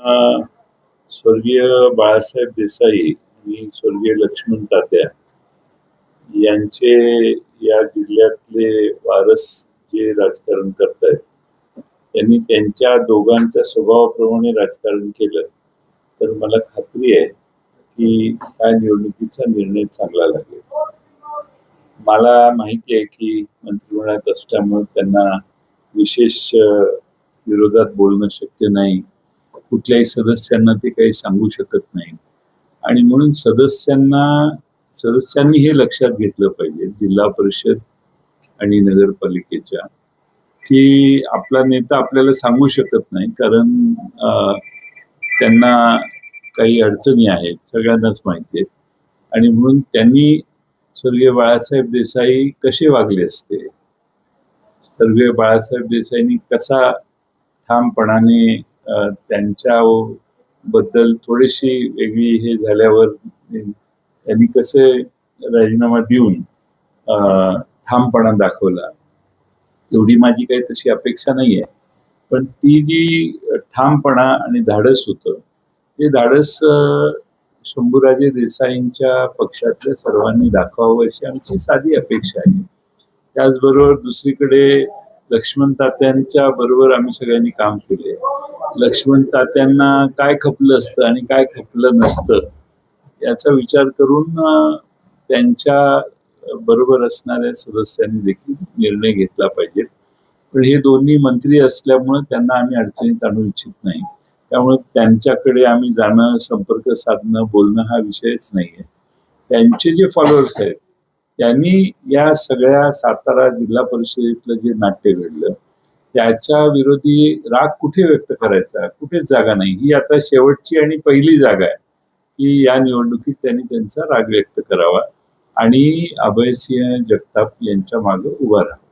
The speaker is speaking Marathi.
अ, स्वर्गीय बाळासाहेब देसाई आणि स्वर्गीय लक्ष्मण तात्या यांचे या जिल्ह्यातले वारस जे राजकारण करतायत, त्यांनी त्यांच्या दोघांच्या स्वभावाप्रमाणे राजकारण केलं तर मला खात्री आहे की या निवडणुकीचा निर्णय चांगला लागेल. मला माहिती आहे की मंत्रिमंडळात असल्यामुळे त्यांना विशेष विरोधात बोलणं शक्य नाही. कुठल्याही सदस्यांना ते काही सांगू शकत नाही आणि म्हणून सदस्यांनी हे लक्षात घेतलं पाहिजे जिल्हा परिषद आणि नगरपालिकेच्या, की आपला नेता आपल्याला सांगू शकत नाही कारण त्यांना काही अडचणी आहेत, सगळ्यांनाच माहिती आहेत. आणि म्हणून त्यांनी स्वर्गीय बाळासाहेब देसाई कसे वागले असते, स्वर्गीय बाळासाहेब देसाईंनी कसा ठामपणाने त्यांच्या बद्दल थोडीशी वेगळी हे झाल्यावर त्यांनी कसे राजीनामा देऊन ठामपणा दाखवला, एवढी माझी काही तशी अपेक्षा नाहीये. पण ती जी ठामपणा आणि धाडस होतं, ते धाडस शंभूराजे देसाईंच्या पक्षातल्या सर्वांनी दाखवावं अशी आमची साधी अपेक्षा आहे. त्याचबरोबर दुसरीकडे लक्ष्मण तात्यांच्या बरोबर आम्ही सगळ्यांनी काम केले. लक्ष्मण तात्यांना काय खपलं असतं आणि काय खपलं नसतं याचा विचार करून त्यांच्या बरोबर असणाऱ्या सदस्यांनी देखील निर्णय घेतला पाहिजे. पण हे दोन्ही मंत्री असल्यामुळे त्यांना आम्ही अडचणीत आणू इच्छित नाही. त्यामुळे त्यांच्याकडे आम्ही जाणं, संपर्क साधणं, बोलणं हा विषयच नाहीये. त्यांचे जे फॉलोअर्स आहेत त्यांनी या सगळ्या सातारा जिल्हा परिषदेतलं जे नाट्य घडलं त्याच्या विरोधी राग कुठे व्यक्त करायचा, कुठेच जागा नाही. ही आता शेवटची आणि पहिली जागा आहे की या निवडणुकीत त्यांनी त्यांचा राग व्यक्त करावा आणि अभयसिंह जगताप यांच्या मागे उभा राहावा.